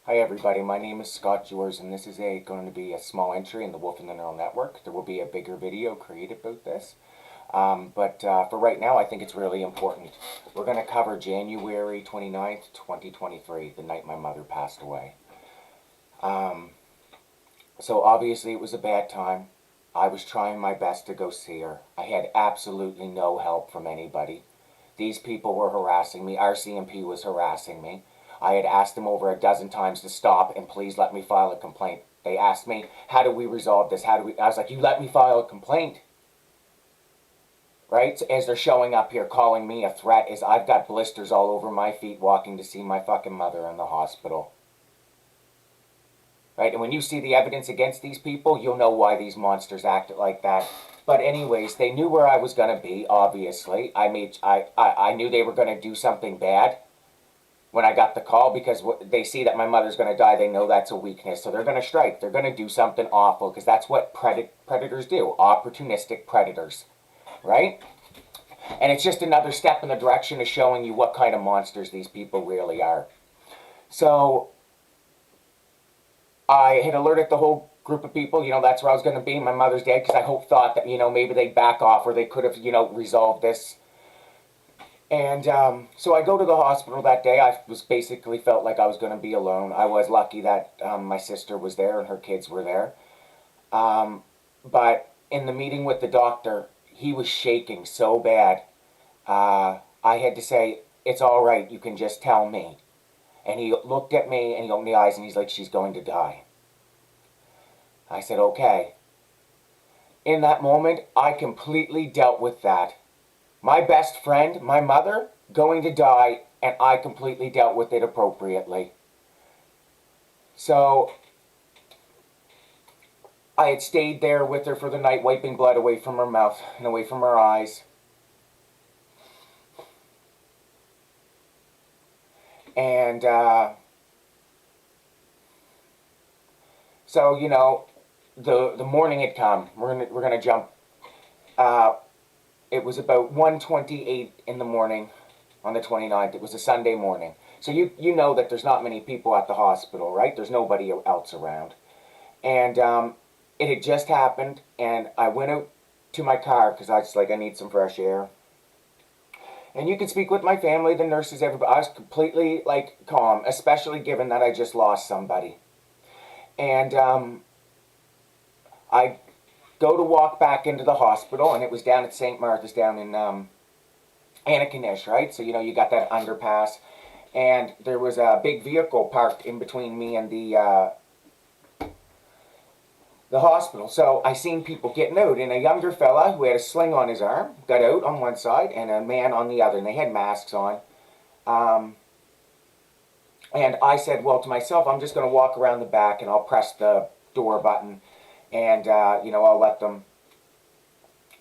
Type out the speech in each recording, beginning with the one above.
Hi everybody, my name is Scott Jewers and this is going to be a small entry in the Wolf and the Neural Network. There will be a bigger video created about this. But for right now, I think it's really important. We're going to cover January 29th, 2023, the night my mother passed away. So obviously it was a bad time. I was trying my best to go see her. I had absolutely no help from anybody. These people were harassing me. RCMP was harassing me. I had asked them over a dozen times to stop and please let me file a complaint. They asked me, how do we resolve this? I was like, you let me file a complaint. Right? As they're showing up here calling me a threat, as I've got blisters all over my feet walking to see my fucking mother in the hospital. Right? And when you see the evidence against these people, you'll know why these monsters acted like that. But anyways, they knew where I was going to be, obviously. I knew they were going to do something bad when I got the call, because they see that my mother's going to die. They know that's a weakness. So they're going to strike. They're going to do something awful, because that's what predators do. Opportunistic predators. Right? And it's just another step in the direction of showing you what kind of monsters these people really are. So I had alerted the whole group of people, that's where I was going to be. My mother's dead, because I thought that, maybe they'd back off or they could have, resolved this. And so I go to the hospital that day. I was basically felt like I was going to be alone. I was lucky that my sister was there and her kids were there. But in the meeting with the doctor, he was shaking so bad. I had to say, it's all right, you can just tell me. And he looked at me and he opened the eyes and he's like, she's going to die. I said, okay. In that moment, I completely dealt with that. My best friend, my mother, going to die, and I completely dealt with it appropriately. So I had stayed there with her for the night, wiping blood away from her mouth and away from her eyes. And so, the morning had come. We're gonna jump. It was about 1:28 in the morning on the 29th. It was a Sunday morning. So you know that there's not many people at the hospital, right? There's nobody else around. And it had just happened, and I went out to my car because I was like, I need some fresh air. And you could speak with my family, the nurses, everybody. I was completely calm, especially given that I just lost somebody. And I go to walk back into the hospital, and it was down at St. Martha's down in NSHA, right? So, you got that underpass. And there was a big vehicle parked in between me and the hospital. So I seen people getting out, and a younger fella who had a sling on his arm got out on one side, and a man on the other, and they had masks on. And I said, well, to myself, I'm just going to walk around the back, and I'll press the door button, and I'll let them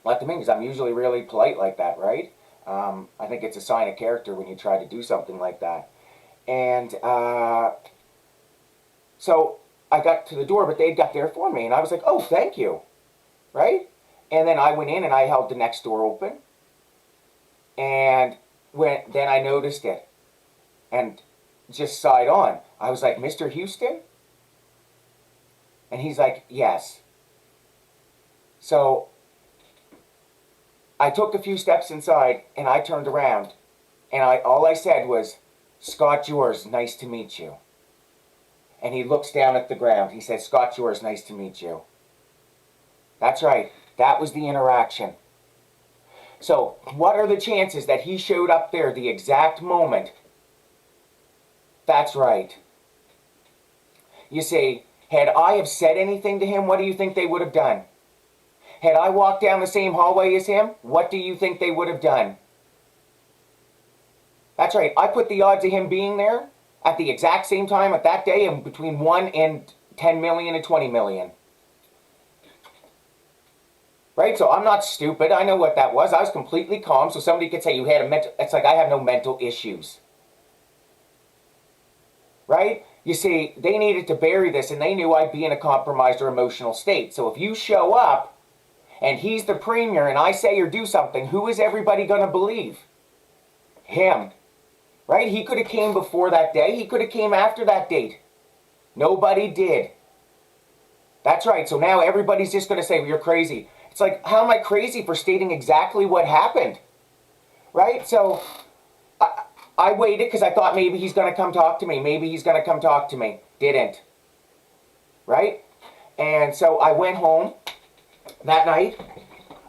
in, because I'm usually really polite like that, right? I think it's a sign of character when you try to do something like that. And so I got to the door, but they got there for me, and I was like, oh, thank you, right? And then I went in, and I held the next door open, and then I noticed it, and just sighed on. I was like, Mr. Houston? And he's like, yes. So I took a few steps inside, and I turned around, and all I said was, Scott Jewers, nice to meet you. And he looks down at the ground. He said, Scott Jewers, nice to meet you. That's right. That was the interaction. So what are the chances that he showed up there the exact moment? That's right. You see, had I have said anything to him, what do you think they would have done? Had I walked down the same hallway as him, what do you think they would have done? That's right. I put the odds of him being there at the exact same time at that day in between 1 and 10 million and 20 million. Right? So I'm not stupid. I know what that was. I was completely calm. So somebody could say you had a mental... It's like I have no mental issues. Right? You see, they needed to bury this, and they knew I'd be in a compromised or emotional state. So if you show up, and he's the premier, and I say or do something, who is everybody going to believe? Him. Right? He could have came before that day. He could have came after that date. Nobody did. That's right. So now everybody's just going to say, well, you're crazy. It's like, how am I crazy for stating exactly what happened? Right? So I waited because I thought maybe he's going to come talk to me. Maybe he's going to come talk to me. Didn't. Right? And so I went home that night.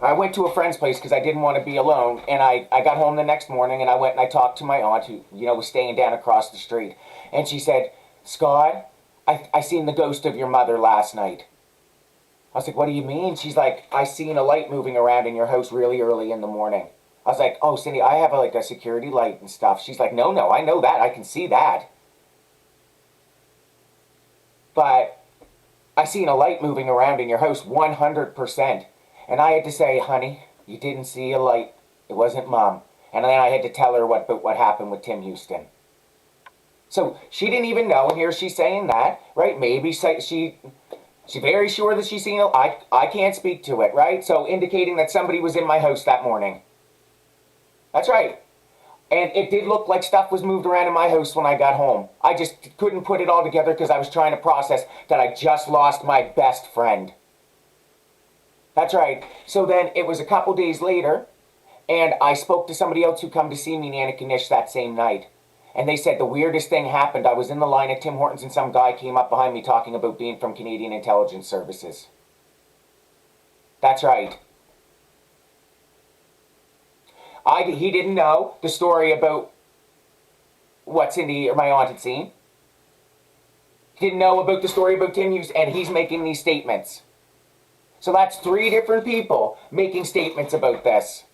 I went to a friend's place because I didn't want to be alone. And I got home the next morning and I went and I talked to my aunt who, was staying down across the street. And she said, Scott, I seen the ghost of your mother last night. I was like, what do you mean? She's like, I seen a light moving around in your house really early in the morning. I was like, oh, Cindy, I have a security light and stuff. She's like, no, I know that. I can see that. But I seen a light moving around in your house 100%. And I had to say, honey, you didn't see a light. It wasn't Mom. And then I had to tell her what happened with Tim Houston. So she didn't even know, and here she's saying that, right? Maybe she's very sure that she's seen it. I can't speak to it, right? So indicating that somebody was in my house that morning. That's right. And it did look like stuff was moved around in my house when I got home. I just couldn't put it all together because I was trying to process that I just lost my best friend. That's right. So then it was a couple days later, and I spoke to somebody else who come to see me in Antigonish that same night. And they said the weirdest thing happened. I was in the line at Tim Hortons and some guy came up behind me talking about being from Canadian Intelligence Services. That's right. He didn't know the story about what Cindy or my aunt had seen. He didn't know about the story about Tim Hughes, and he's making these statements. So that's 3 different people making statements about this.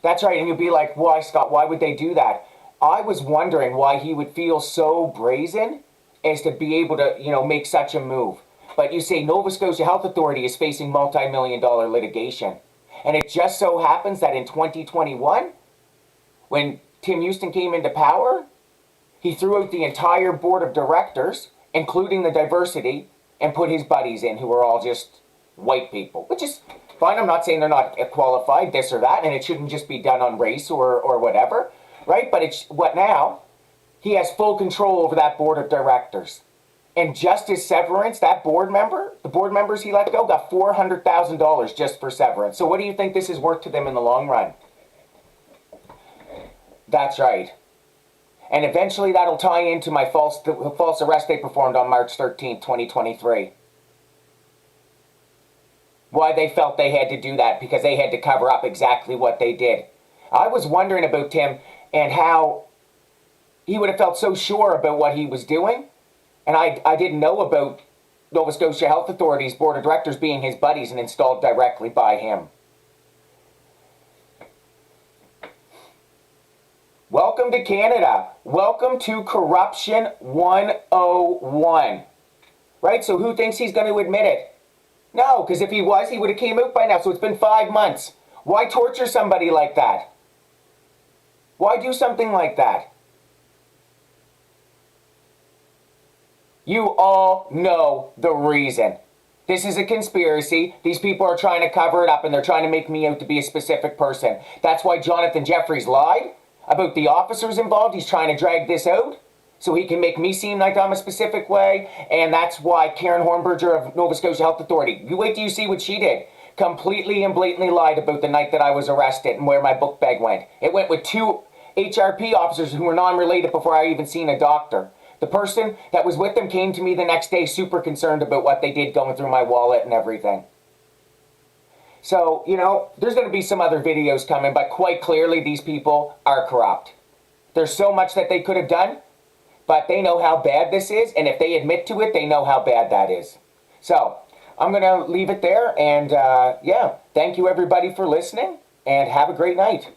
That's right, and you'll be like, why, Scott, why would they do that? I was wondering why he would feel so brazen as to be able to, make such a move. But you say Nova Scotia Health Authority is facing multi-million-dollar litigation. And it just so happens that in 2021, when Tim Houston came into power, he threw out the entire board of directors, including the diversity, and put his buddies in, who were all just white people. Which is fine. I'm not saying they're not qualified, this or that, and it shouldn't just be done on race or whatever. Right? But what now? He has full control over that board of directors. And just his severance, the board members he let go got $400,000 just for severance. So what do you think this is worth to them in the long run? That's right. And eventually that'll tie into my false arrest they performed on March 13th, 2023. Why they felt they had to do that, because they had to cover up exactly what they did. I was wondering about Tim and how he would have felt so sure about what he was doing. And I didn't know about Nova Scotia Health Authority's board of directors being his buddies and installed directly by him. Welcome to Canada. Welcome to Corruption 101. Right? So who thinks he's going to admit it? No, because if he was, he would have came out by now. So it's been 5 months. Why torture somebody like that? Why do something like that? You all know the reason. This is a conspiracy. These people are trying to cover it up and they're trying to make me out to be a specific person. That's why Jonathan Jeffries lied about the officers involved. He's trying to drag this out so he can make me seem like I'm a specific way. And that's why Karen Hornberger of Nova Scotia Health Authority, you wait till you see what she did. Completely and blatantly lied about the night that I was arrested and where my book bag went. It went with 2 HRP officers who were non-related before I even seen a doctor. The person that was with them came to me the next day super concerned about what they did going through my wallet and everything. So, there's going to be some other videos coming, but quite clearly these people are corrupt. There's so much that they could have done, but they know how bad this is, and if they admit to it, they know how bad that is. So, I'm going to leave it there, and thank you everybody for listening, and have a great night.